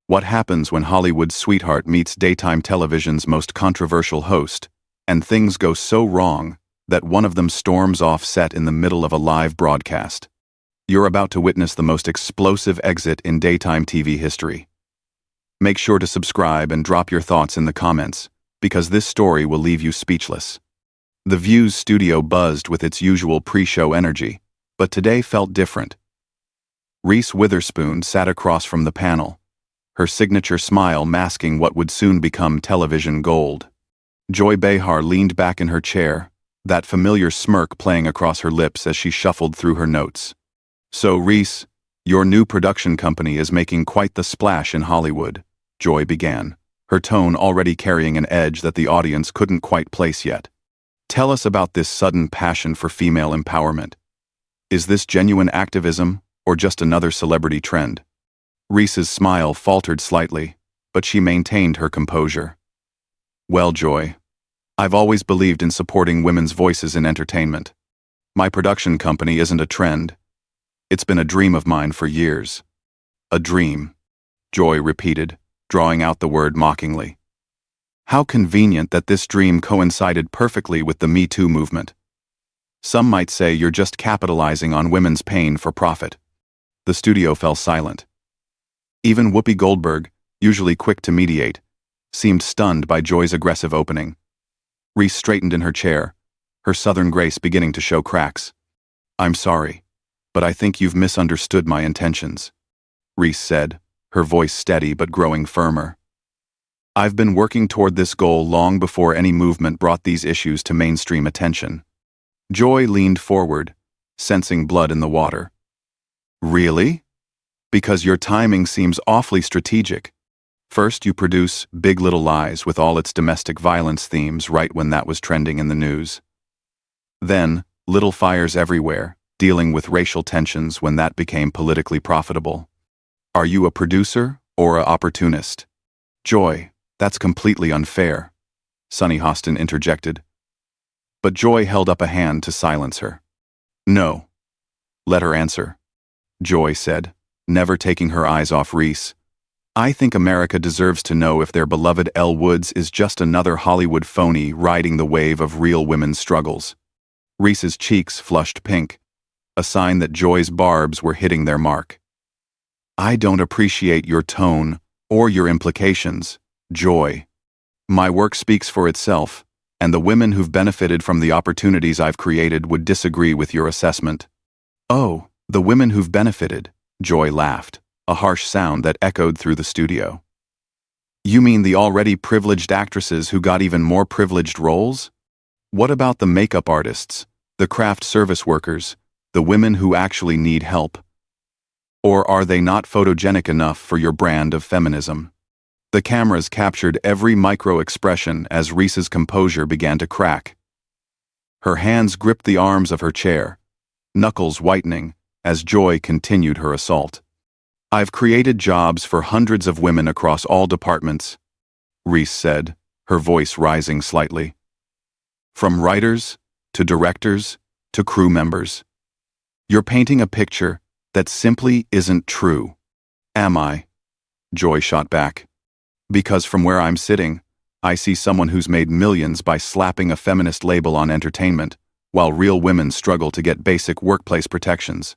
What happens when Hollywood's sweetheart meets daytime television's most controversial host, and things go so wrong that one of them storms off set in the middle of a live broadcast? You're about to witness the most explosive exit in daytime TV history. Make sure to subscribe and drop your thoughts in the comments, because this story will leave you speechless. The View's studio buzzed with its usual pre-show energy, but today felt different. Reese Witherspoon sat across from the panel, her signature smile masking what would soon become television gold. Joy Behar leaned back in her chair, that familiar smirk playing across her lips as she shuffled through her notes. "So, Reese, your new production company is making quite the splash in Hollywood," Joy began, her tone already carrying an edge that the audience couldn't quite place yet. "Tell us about this sudden passion for female empowerment. Is this genuine activism, or just another celebrity trend?" Reese's smile faltered slightly, but she maintained her composure. "Well, Joy, I've always believed in supporting women's voices in entertainment. My production company isn't a trend. It's been a dream of mine for years." "A dream," Joy repeated, drawing out the word mockingly. How convenient that this dream coincided perfectly with the Me Too movement. Some might say you're just capitalizing on women's pain for profit. The studio fell silent. Even Whoopi Goldberg, usually quick to mediate, seemed stunned by Joy's aggressive opening. Reese straightened in her chair, her southern grace beginning to show cracks. "I'm sorry, but I think you've misunderstood my intentions," Reese said, her voice steady but growing firmer. "I've been working toward this goal long before any movement brought these issues to mainstream attention." Joy leaned forward, sensing blood in the water. "Really? Because your timing seems awfully strategic. First, you produce Big Little Lies with all its domestic violence themes right when that was trending in the news. Then, Little Fires Everywhere, dealing with racial tensions when that became politically profitable. Are you a producer or an opportunist?" "Joy, that's completely unfair," Sunny Hostin interjected. But Joy held up a hand to silence her. "No. Let her answer," Joy said, never taking her eyes off Reese. "I think America deserves to know if their beloved Elle Woods is just another Hollywood phony riding the wave of real women's struggles." Reese's cheeks flushed pink, a sign that Joy's barbs were hitting their mark. "I don't appreciate your tone or your implications, Joy. My work speaks for itself, and the women who've benefited from the opportunities I've created would disagree with your assessment." "Oh, the women who've benefited," Joy laughed, a harsh sound that echoed through the studio. "You mean the already privileged actresses who got even more privileged roles? What about the makeup artists, the craft service workers, the women who actually need help? Or are they not photogenic enough for your brand of feminism?" The cameras captured every micro-expression as Reese's composure began to crack. Her hands gripped the arms of her chair, knuckles whitening as Joy continued her assault. "I've created jobs for hundreds of women across all departments," Reese said, her voice rising slightly. "From writers, to directors, to crew members. You're painting a picture that simply isn't true." "Am I?" Joy shot back. "Because from where I'm sitting, I see someone who's made millions by slapping a feminist label on entertainment, while real women struggle to get basic workplace protections.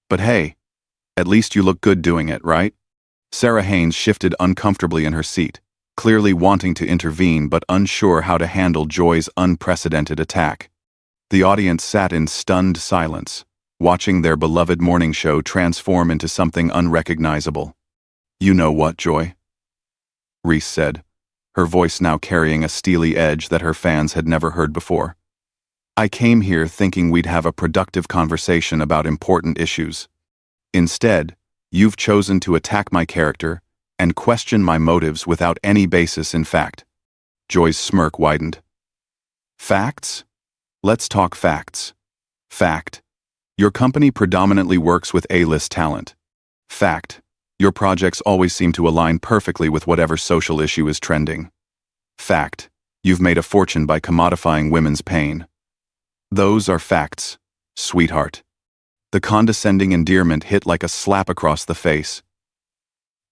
But hey, at least you look good doing it, right?" Sarah Haynes shifted uncomfortably in her seat, clearly wanting to intervene but unsure how to handle Joy's unprecedented attack. The audience sat in stunned silence, watching their beloved morning show transform into something unrecognizable. "You know what, Joy?" Reese said, her voice now carrying a steely edge that her fans had never heard before. "I came here thinking we'd have a productive conversation about important issues. Instead, you've chosen to attack my character and question my motives without any basis in fact." Joy's smirk widened. "Facts? Let's talk facts. Fact: your company predominantly works with A-list talent. Fact: your projects always seem to align perfectly with whatever social issue is trending. Fact: you've made a fortune by commodifying women's pain. Those are facts, sweetheart." The condescending endearment hit like a slap across the face.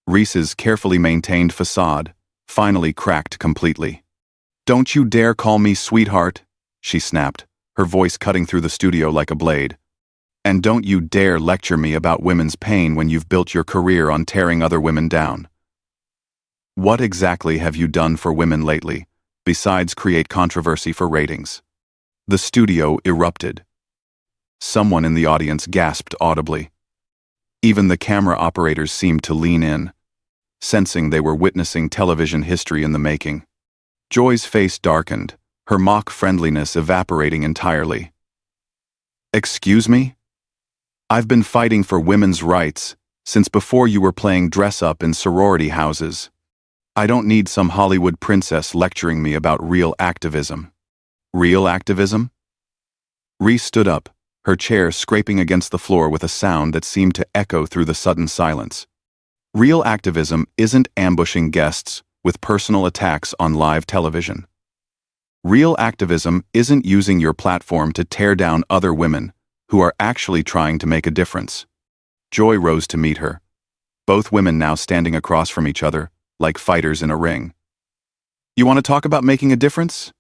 Reese's carefully maintained facade finally cracked completely. "Don't you dare call me sweetheart," she snapped, her voice cutting through the studio like a blade. "And don't you dare lecture me about women's pain when you've built your career on tearing other women down. What exactly have you done for women lately, besides create controversy for ratings?" The studio erupted. Someone in the audience gasped audibly. Even the camera operators seemed to lean in, sensing they were witnessing television history in the making. Joy's face darkened, her mock friendliness evaporating entirely. "Excuse me? I've been fighting for women's rights since before you were playing dress-up in sorority houses. I don't need some Hollywood princess lecturing me about real activism." "Real activism?" Reese stood up, her chair scraping against the floor with a sound that seemed to echo through the sudden silence. "Real activism isn't ambushing guests with personal attacks on live television. Real activism isn't using your platform to tear down other women who are actually trying to make a difference." Joy rose to meet her, both women now standing across from each other, like fighters in a ring. "You want to talk about making a difference?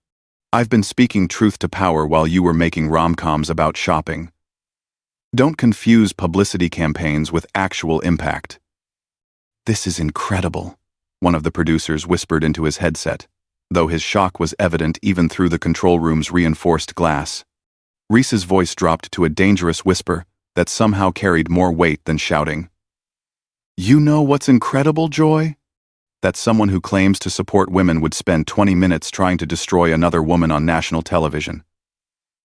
I've been speaking truth to power while you were making rom-coms about shopping. Don't confuse publicity campaigns with actual impact." "This is incredible," one of the producers whispered into his headset, though his shock was evident even through the control room's reinforced glass. Reese's voice dropped to a dangerous whisper that somehow carried more weight than shouting. "You know what's incredible, Joy? That someone who claims to support women would spend 20 minutes trying to destroy another woman on national television.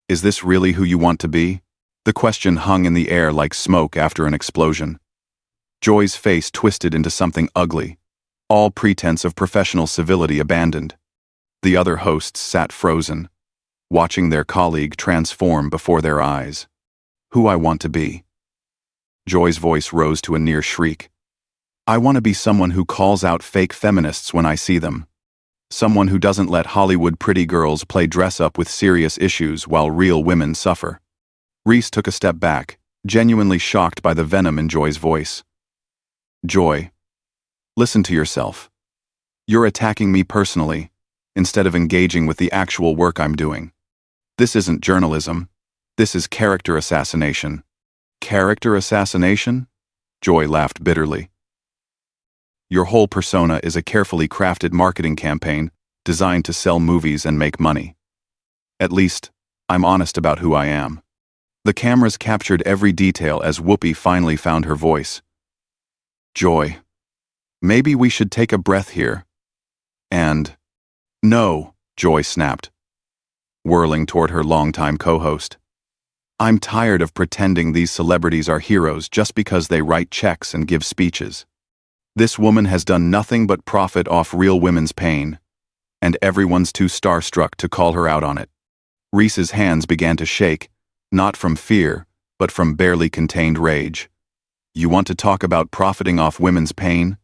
Is this really who you want to be?" The question hung in the air like smoke after an explosion. Joy's face twisted into something ugly, all pretense of professional civility abandoned. The other hosts sat frozen, watching their colleague transform before their eyes. "Who I want to be?" Joy's voice rose to a near shriek. "I want to be someone who calls out fake feminists when I see them. Someone who doesn't let Hollywood pretty girls play dress-up with serious issues while real women suffer." Reese took a step back, genuinely shocked by the venom in Joy's voice. "Joy, listen to yourself. You're attacking me personally, instead of engaging with the actual work I'm doing. This isn't journalism. This is character assassination." "Character assassination?" Joy laughed bitterly. "Your whole persona is a carefully crafted marketing campaign designed to sell movies and make money. At least, I'm honest about who I am." The cameras captured every detail as Whoopi finally found her voice. "Joy, maybe we should take a breath here. And—" "No," Joy snapped, whirling toward her longtime co-host. "I'm tired of pretending these celebrities are heroes just because they write checks and give speeches. This woman has done nothing but profit off real women's pain, and everyone's too starstruck to call her out on it." Reese's hands began to shake, not from fear, but from barely contained rage. "You want to talk about profiting off women's pain?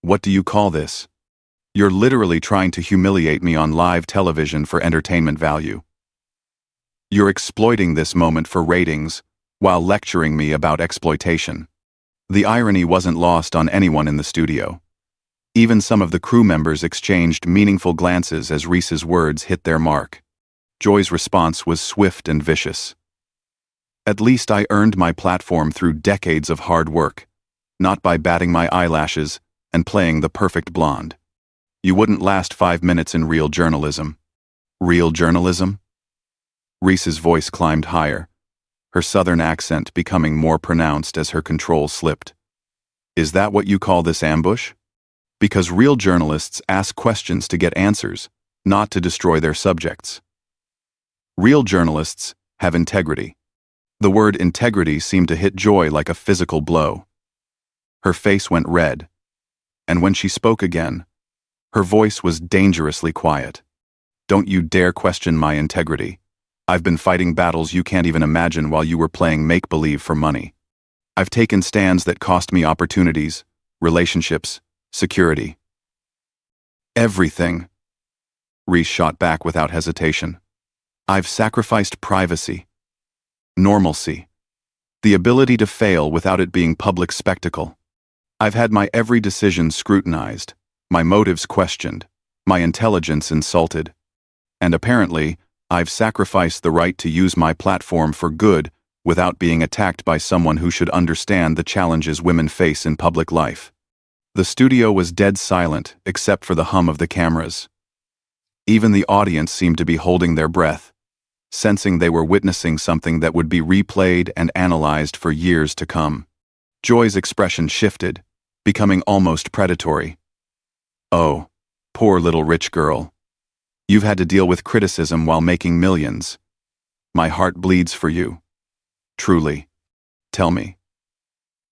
What do you call this? You're literally trying to humiliate me on live television for entertainment value. You're exploiting this moment for ratings, while lecturing me about exploitation." The irony wasn't lost on anyone in the studio. Even some of the crew members exchanged meaningful glances as Reese's words hit their mark. Joy's response was swift and vicious. "At least I earned my platform through decades of hard work, not by batting my eyelashes and playing the perfect blonde. You wouldn't last 5 minutes in real journalism." "Real journalism?" Reese's voice climbed higher, her southern accent becoming more pronounced as her control slipped. "Is that what you call this ambush? Because real journalists ask questions to get answers, not to destroy their subjects. Real journalists have integrity." The word integrity seemed to hit Joy like a physical blow. Her face went red, and when she spoke again, her voice was dangerously quiet. "Don't you dare question my integrity. I've been fighting battles you can't even imagine while you were playing make-believe for money. I've taken stands that cost me opportunities, relationships, security. Everything." Reese shot back without hesitation. "I've sacrificed privacy, normalcy, the ability to fail without it being public spectacle. I've had my every decision scrutinized, my motives questioned, my intelligence insulted. And apparently, I've sacrificed the right to use my platform for good without being attacked by someone who should understand the challenges women face in public life. The studio was dead silent except for the hum of the cameras. Even the audience seemed to be holding their breath, sensing they were witnessing something that would be replayed and analyzed for years to come. Joy's expression shifted, becoming almost predatory. "Oh, poor little rich girl. You've had to deal with criticism while making millions. My heart bleeds for you. Truly. Tell me,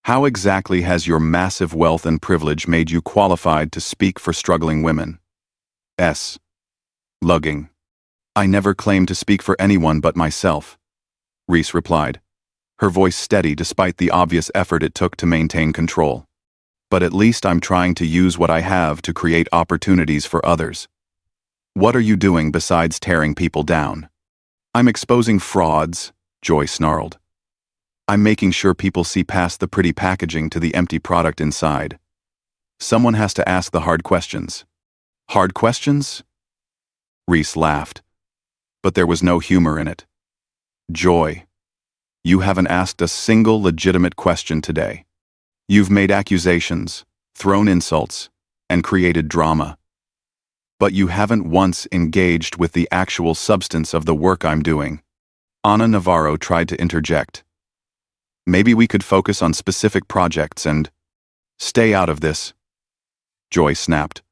how exactly has your massive wealth and privilege made you qualified to speak for struggling women?" Lugging. "I never claimed to speak for anyone but myself," Reese replied, her voice steady despite the obvious effort it took to maintain control. "But at least I'm trying to use what I have to create opportunities for others." "What are you doing besides tearing people down?" "I'm exposing frauds," Joy snarled. "I'm making sure people see past the pretty packaging to the empty product inside. Someone has to ask the hard questions." "Hard questions?" Reese laughed, but there was no humor in it. "Joy, you haven't asked a single legitimate question today. You've made accusations, thrown insults, and created drama. But you haven't once engaged with the actual substance of the work I'm doing." Ana Navarro tried to interject. "Maybe we could focus on specific projects and—" "Stay out of this," Joy snapped,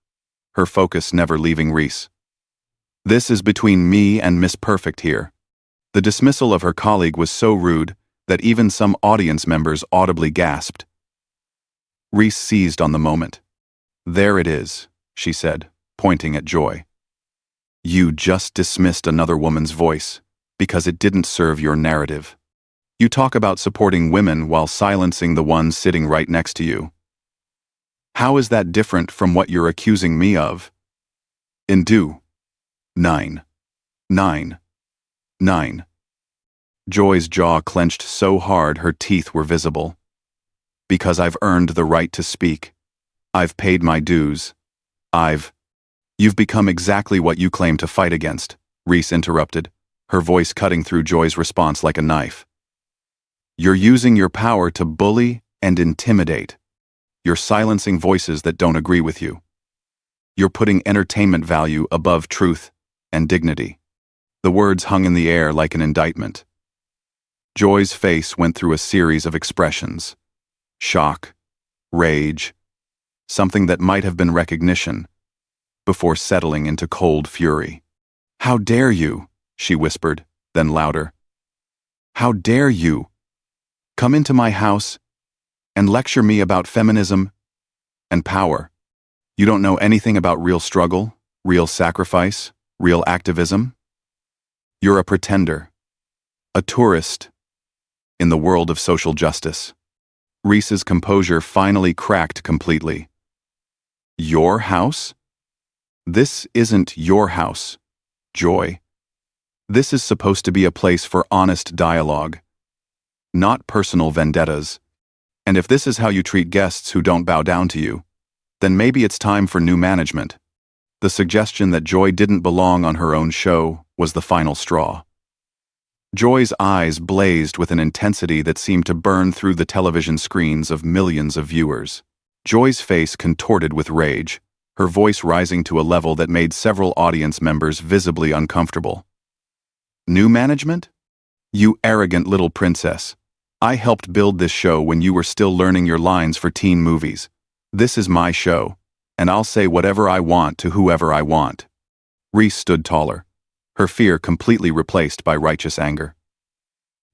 her focus never leaving Reese. "This is between me and Miss Perfect here." The dismissal of her colleague was so rude that even some audience members audibly gasped. Reese seized on the moment. "There it is," she said, pointing at Joy. "You just dismissed another woman's voice because it didn't serve your narrative. You talk about supporting women while silencing the ones sitting right next to you. How is that different from what you're accusing me of?" "Indu. 9. Joy's jaw clenched so hard her teeth were visible. "Because I've earned the right to speak. I've paid my dues. You've become exactly what you claim to fight against," Reese interrupted, her voice cutting through Joy's response like a knife. "You're using your power to bully and intimidate. You're silencing voices that don't agree with you. You're putting entertainment value above truth and dignity." The words hung in the air like an indictment. Joy's face went through a series of expressions. Shock, rage, something that might have been recognition, before settling into cold fury. "How dare you?" she whispered, then louder. "How dare you come into my house and lecture me about feminism and power? You don't know anything about real struggle, real sacrifice, real activism? You're a pretender, a tourist in the world of social justice." Reese's composure finally cracked completely. "Your house? This isn't your house, Joy. This is supposed to be a place for honest dialogue, not personal vendettas. And if this is how you treat guests who don't bow down to you, then maybe it's time for new management." The suggestion that Joy didn't belong on her own show was the final straw. Joy's eyes blazed with an intensity that seemed to burn through the television screens of millions of viewers. Joy's face contorted with rage, her voice rising to a level that made several audience members visibly uncomfortable. "New management? You arrogant little princess. I helped build this show when you were still learning your lines for teen movies. This is my show, and I'll say whatever I want to whoever I want." Reese stood taller, her fear completely replaced by righteous anger.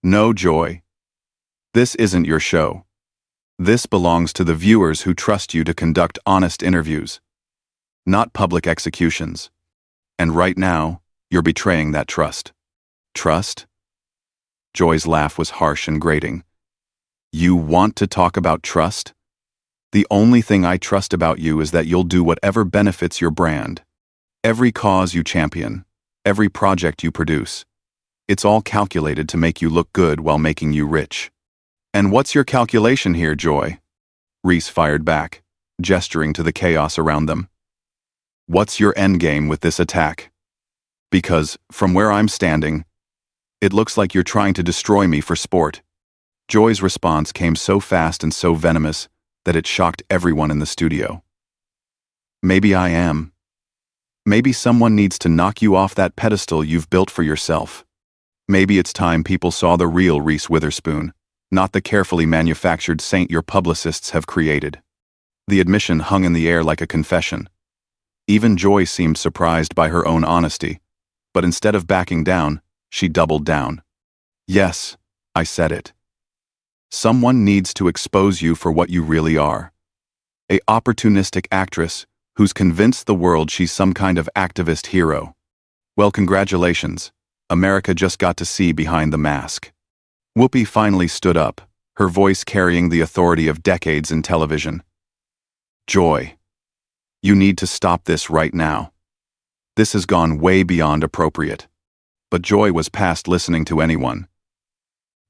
"No, Joy. This isn't your show. This belongs to the viewers who trust you to conduct honest interviews, not public executions. And right now, you're betraying that trust." "Trust?" Joy's laugh was harsh and grating. "You want to talk about trust? The only thing I trust about you is that you'll do whatever benefits your brand. Every cause you champion, every project you produce, it's all calculated to make you look good while making you rich." "And what's your calculation here, Joy?" Reese fired back, gesturing to the chaos around them. What's your endgame with this attack? Because, from where I'm standing, it looks like you're trying to destroy me for sport. Joy's response came so fast and so venomous that it shocked everyone in the studio. Maybe I am. Maybe someone needs to knock you off that pedestal you've built for yourself. Maybe it's time people saw the real Reese Witherspoon, not the carefully manufactured saint your publicists have created. The admission hung in the air like a confession. Even Joy seemed surprised by her own honesty, but instead of backing down, she doubled down. Yes, I said it. Someone needs to expose you for what you really are. An opportunistic actress who's convinced the world she's some kind of activist hero. Well, congratulations. America just got to see behind the mask. Whoopi finally stood up, her voice carrying the authority of decades in television. Joy, you need to stop this right now. This has gone way beyond appropriate. But Joy was past listening to anyone.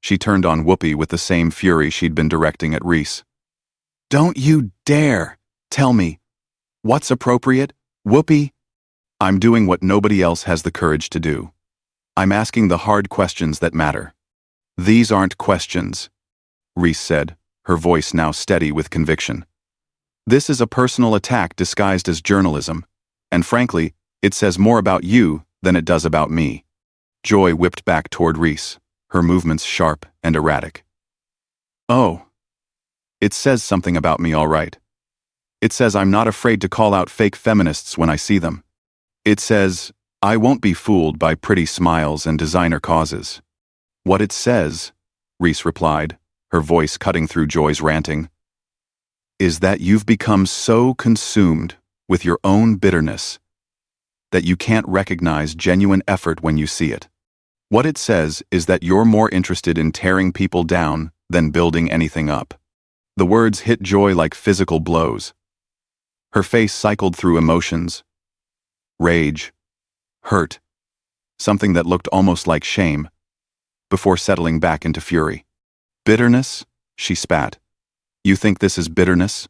She turned on Whoopi with the same fury she'd been directing at Reese. Don't you dare tell me what's appropriate, Whoopi? I'm doing what nobody else has the courage to do. I'm asking the hard questions that matter. These aren't questions, Reese said, her voice now steady with conviction. This is a personal attack disguised as journalism, and frankly, it says more about you than it does about me. Joy whipped back toward Reese, her movements sharp and erratic. Oh. It says something about me, all right. It says I'm not afraid to call out fake feminists when I see them. It says I won't be fooled by pretty smiles and designer causes. What it says, Reese replied, her voice cutting through Joy's ranting, is that you've become so consumed with your own bitterness that you can't recognize genuine effort when you see it. What it says is that you're more interested in tearing people down than building anything up. The words hit Joy like physical blows. Her face cycled through emotions. Rage. Hurt. Something that looked almost like shame, before settling back into fury. Bitterness? She spat. You think this is bitterness?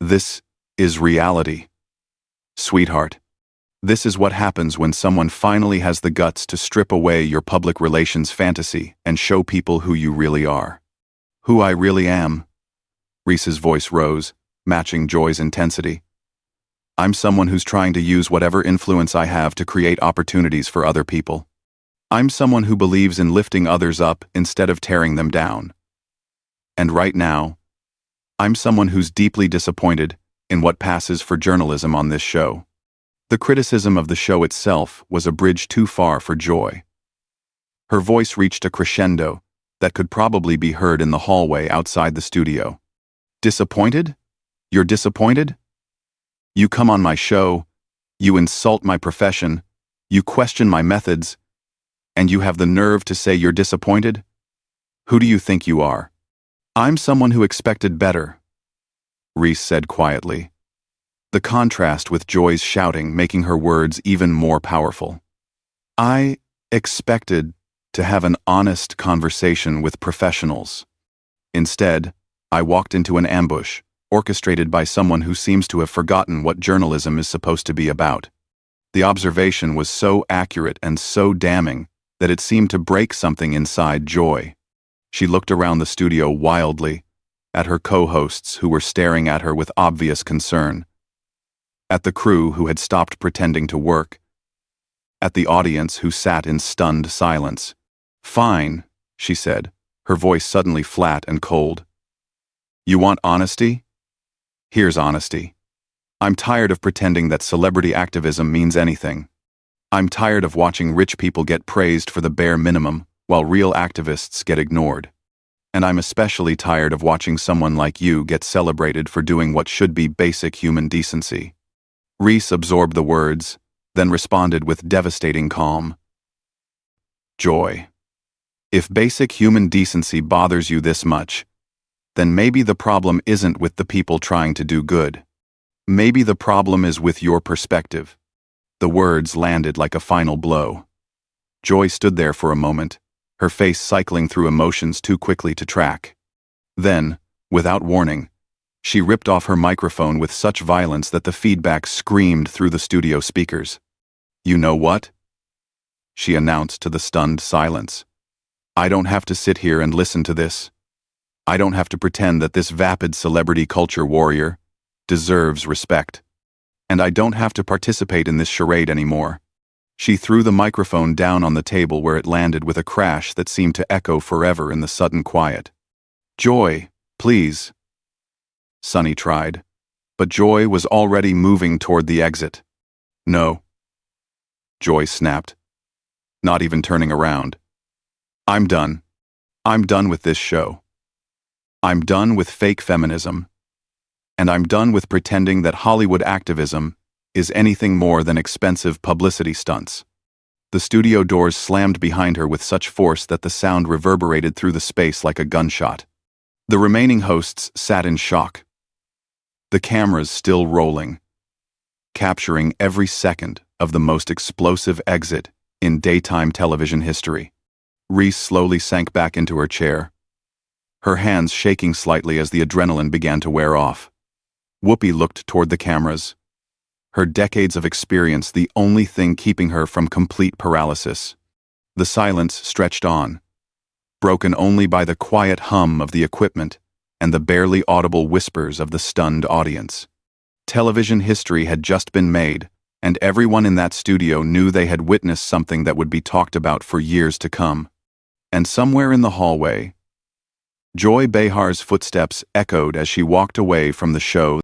This is reality. Sweetheart. This is what happens when someone finally has the guts to strip away your public relations fantasy and show people who you really are. Who I really am. Reese's voice rose, matching Joy's intensity. I'm someone who's trying to use whatever influence I have to create opportunities for other people. I'm someone who believes in lifting others up instead of tearing them down. And right now, I'm someone who's deeply disappointed in what passes for journalism on this show. The criticism of the show itself was a bridge too far for Joy. Her voice reached a crescendo that could probably be heard in the hallway outside the studio. Disappointed? You're disappointed? You come on my show, you insult my profession, you question my methods, and you have the nerve to say you're disappointed? Who do you think you are? I'm someone who expected better, Reese said quietly, the contrast with Joy's shouting making her words even more powerful. I expected to have an honest conversation with professionals. Instead, I walked into an ambush, orchestrated by someone who seems to have forgotten what journalism is supposed to be about. The observation was so accurate and so damning that it seemed to break something inside Joy. She looked around the studio wildly, at her co-hosts who were staring at her with obvious concern, at the crew who had stopped pretending to work, at the audience who sat in stunned silence. Fine, she said, her voice suddenly flat and cold. You want honesty? Here's honesty. I'm tired of pretending that celebrity activism means anything. I'm tired of watching rich people get praised for the bare minimum while real activists get ignored. And I'm especially tired of watching someone like you get celebrated for doing what should be basic human decency. Reese absorbed the words, then responded with devastating calm. Joy. If basic human decency bothers you this much, then maybe the problem isn't with the people trying to do good. Maybe the problem is with your perspective. The words landed like a final blow. Joy stood there for a moment, her face cycling through emotions too quickly to track. Then, without warning, She ripped off her microphone with such violence that the feedback screamed through the studio speakers. "You know what?" she announced to the stunned silence. "I don't have to sit here and listen to this. I don't have to pretend that this vapid celebrity culture warrior deserves respect. And I don't have to participate in this charade anymore." She threw the microphone down on the table where it landed with a crash that seemed to echo forever in the sudden quiet. "Joy, please," Sunny tried, but Joy was already moving toward the exit. "No," Joy snapped, not even turning around. "I'm done. I'm done with this show. I'm done with fake feminism. And I'm done with pretending that Hollywood activism is anything more than expensive publicity stunts." The studio doors slammed behind her with such force that the sound reverberated through the space like a gunshot. The remaining hosts sat in shock, the cameras still rolling, capturing every second of the most explosive exit in daytime television history. Reese slowly sank back into her chair, her hands shaking slightly as the adrenaline began to wear off. Whoopi looked toward the cameras, her decades of experience the only thing keeping her from complete paralysis. The silence stretched on, broken only by the quiet hum of the equipment and the barely audible whispers of the stunned audience. Television history had just been made, and everyone in that studio knew they had witnessed something that would be talked about for years to come. And somewhere in the hallway, Joy Behar's footsteps echoed as she walked away from the show